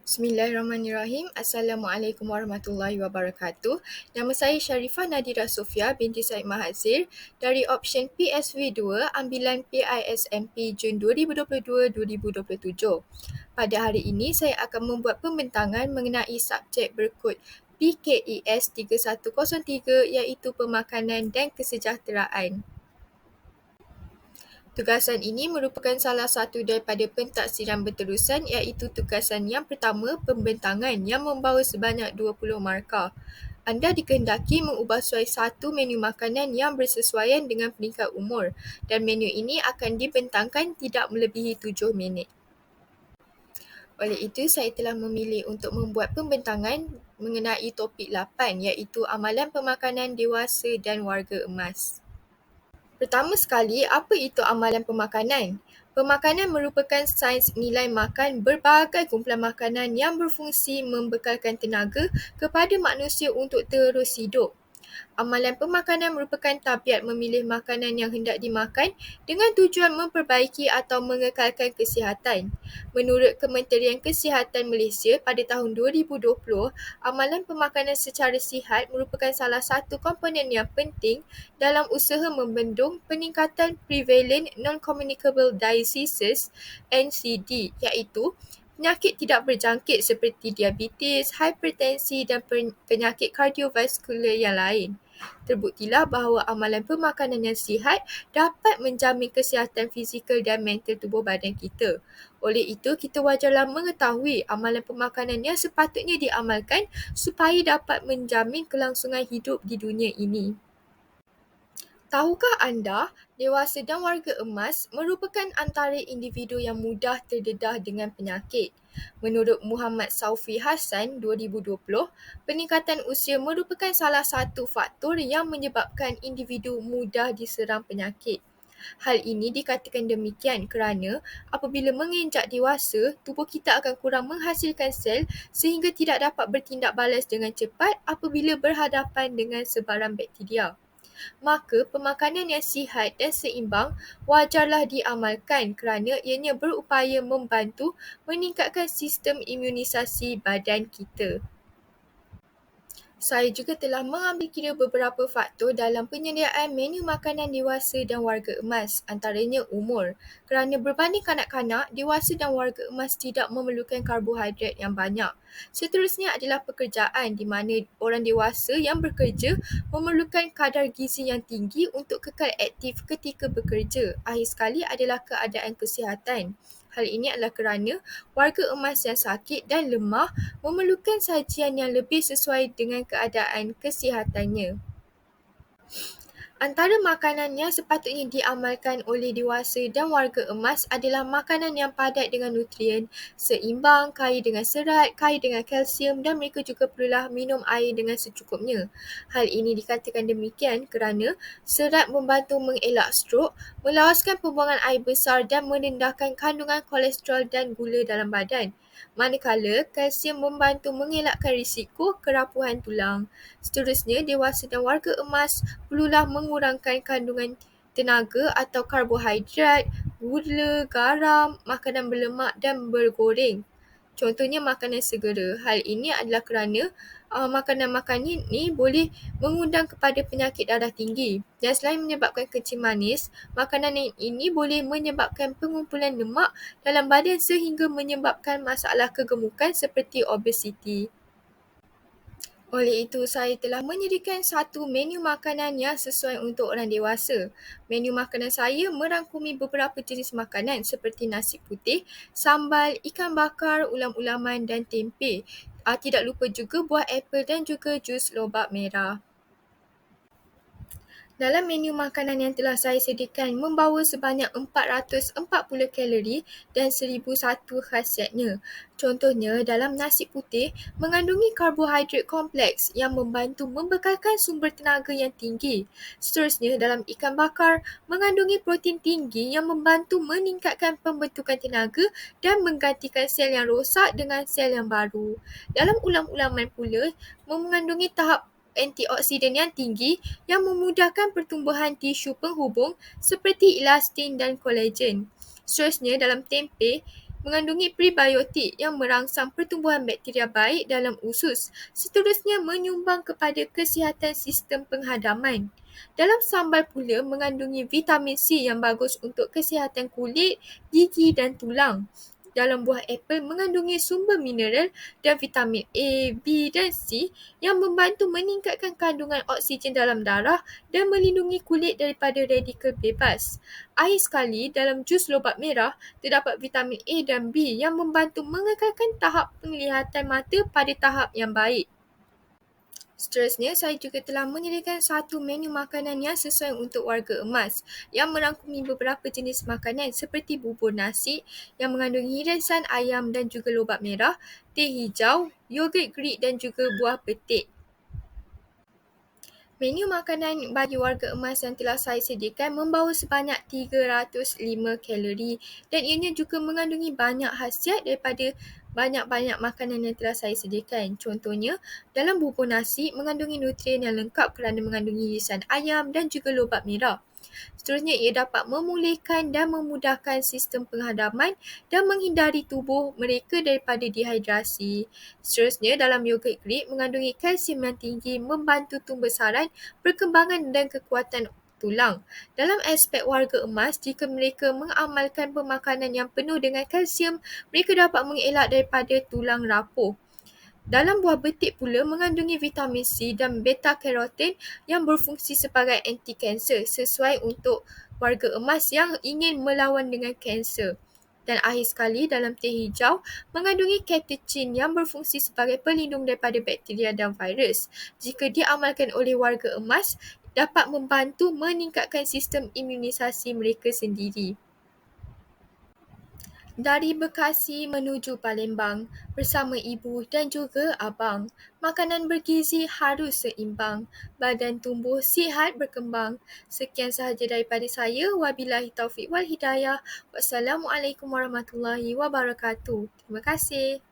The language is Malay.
Bismillahirrahmanirrahim. Assalamualaikum warahmatullahi wabarakatuh. Nama saya Sharifah Nadira Sofia binti Said Mahazir dari option PSV2 ambilan PISMP Jun 2022-2027. Pada hari ini saya akan membuat pembentangan mengenai subjek berkod PKES 3103 iaitu pemakanan dan kesejahteraan. Tugasan ini merupakan salah satu daripada pentaksiran berterusan iaitu tugasan yang pertama, pembentangan yang membawa sebanyak 20 markah. Anda dikehendaki mengubah suai satu menu makanan yang bersesuaian dengan peringkat umur dan menu ini akan dibentangkan tidak melebihi 7 minit. Oleh itu, saya telah memilih untuk membuat pembentangan mengenai topik 8 iaitu amalan pemakanan dewasa dan warga emas. Pertama sekali, apa itu amalan pemakanan? Pemakanan merupakan sains nilai makan berbagai kumpulan makanan yang berfungsi membekalkan tenaga kepada manusia untuk terus hidup. Amalan pemakanan merupakan tabiat memilih makanan yang hendak dimakan dengan tujuan memperbaiki atau mengekalkan kesihatan. Menurut Kementerian Kesihatan Malaysia pada tahun 2020, amalan pemakanan secara sihat merupakan salah satu komponen yang penting dalam usaha membendung peningkatan prevalent non-communicable diseases (NCD) iaitu penyakit tidak berjangkit seperti diabetes, hipertensi dan penyakit kardiovaskular yang lain. Terbuktilah bahawa amalan pemakanan yang sihat dapat menjamin kesihatan fizikal dan mental tubuh badan kita. Oleh itu, kita wajarlah mengetahui amalan pemakanan yang sepatutnya diamalkan supaya dapat menjamin kelangsungan hidup di dunia ini. Tahukah anda, dewasa dan warga emas merupakan antara individu yang mudah terdedah dengan penyakit. Menurut Muhammad Saufi Hassan 2020, peningkatan usia merupakan salah satu faktor yang menyebabkan individu mudah diserang penyakit. Hal ini dikatakan demikian kerana apabila menginjak dewasa, tubuh kita akan kurang menghasilkan sel sehingga tidak dapat bertindak balas dengan cepat apabila berhadapan dengan sebaran bakteria. Maka pemakanan yang sihat dan seimbang wajarlah diamalkan kerana ianya berupaya membantu meningkatkan sistem imunisasi badan kita. Saya juga telah mengambil kira beberapa faktor dalam penyediaan menu makanan dewasa dan warga emas, antaranya umur. Kerana berbanding kanak-kanak, dewasa dan warga emas tidak memerlukan karbohidrat yang banyak. Seterusnya adalah pekerjaan di mana orang dewasa yang bekerja memerlukan kadar gizi yang tinggi untuk kekal aktif ketika bekerja. Akhir sekali adalah keadaan kesihatan. Hal ini adalah kerana warga emas yang sakit dan lemah memerlukan sajian yang lebih sesuai dengan keadaan kesihatannya. Antara makanan yang sepatutnya diamalkan oleh dewasa dan warga emas adalah makanan yang padat dengan nutrien, seimbang, kaya dengan serat, kaya dengan kalsium dan mereka juga perlulah minum air dengan secukupnya. Hal ini dikatakan demikian kerana serat membantu mengelak strok, melawaskan pembuangan air besar dan merendahkan kandungan kolesterol dan gula dalam badan. Manakala kalsium membantu mengelakkan risiko kerapuhan tulang. Seterusnya, dewasa dan warga emas perlulah mengurangkan kandungan tenaga atau karbohidrat, gula, garam, makanan berlemak dan bergoreng. Contohnya makanan segera. Hal ini adalah kerana makanan-makanan ini boleh mengundang kepada penyakit darah tinggi. Dan selain menyebabkan kencing manis, makanan ini boleh menyebabkan pengumpulan lemak dalam badan sehingga menyebabkan masalah kegemukan seperti obesiti. Oleh itu, saya telah menyediakan satu menu makanan yang sesuai untuk orang dewasa. Menu makanan saya merangkumi beberapa jenis makanan seperti nasi putih, sambal, ikan bakar, ulam-ulaman dan tempe. Tidak lupa juga buah apel dan juga jus lobak merah. Dalam menu makanan yang telah saya sediakan membawa sebanyak 440 kalori dan 1001 khasiatnya. Contohnya, dalam nasi putih mengandungi karbohidrat kompleks yang membantu membekalkan sumber tenaga yang tinggi. Seterusnya, dalam ikan bakar mengandungi protein tinggi yang membantu meningkatkan pembentukan tenaga dan menggantikan sel yang rosak dengan sel yang baru. Dalam ulam-ulaman pula mengandungi tahap antioksidan yang tinggi yang memudahkan pertumbuhan tisu penghubung seperti elastin dan kolagen. Seterusnya, dalam tempe mengandungi prebiotik yang merangsang pertumbuhan bakteria baik dalam usus, seterusnya menyumbang kepada kesihatan sistem penghadaman. Dalam sambal pula mengandungi vitamin C yang bagus untuk kesihatan kulit, gigi dan tulang. Dalam buah apel mengandungi sumber mineral dan vitamin A, B dan C yang membantu meningkatkan kandungan oksigen dalam darah dan melindungi kulit daripada radikal bebas. Akhir sekali, dalam jus lobak merah terdapat vitamin A dan B yang membantu mengekalkan tahap penglihatan mata pada tahap yang baik. Seterusnya, saya juga telah menyediakan satu menu makanan yang sesuai untuk warga emas yang merangkumi beberapa jenis makanan seperti bubur nasi yang mengandungi irisan ayam dan juga lobak merah, teh hijau, yogurt Greek dan juga buah petik. Menu makanan bagi warga emas yang telah saya sediakan membawa sebanyak 305 kalori dan ianya juga mengandungi banyak khasiat daripada banyak-banyak makanan yang telah saya sediakan. Contohnya, dalam bubur nasi mengandungi nutrien yang lengkap kerana mengandungi irisan ayam dan juga lobak merah. Seterusnya, ia dapat memulihkan dan memudahkan sistem penghadaman dan menghindari tubuh mereka daripada dehidrasi. Seterusnya, dalam yogurt Greek mengandungi kalsium yang tinggi membantu tumbesaran, perkembangan dan kekuatan tulang. Dalam aspek warga emas, jika mereka mengamalkan pemakanan yang penuh dengan kalsium, mereka dapat mengelak daripada tulang rapuh. Dalam buah betik pula mengandungi vitamin C dan beta-karoten yang berfungsi sebagai anti-kanser sesuai untuk warga emas yang ingin melawan dengan kanser. Dan akhir sekali, dalam teh hijau mengandungi catechin yang berfungsi sebagai pelindung daripada bakteria dan virus. Jika diamalkan oleh warga emas, dapat membantu meningkatkan sistem imunisasi mereka sendiri. Dari Bekasi menuju Palembang bersama ibu dan juga abang. Makanan bergizi harus seimbang. Badan tumbuh sihat berkembang. Sekian sahaja daripada saya. Wabillahi taufiq wal hidayah. Wassalamualaikum warahmatullahi wabarakatuh. Terima kasih.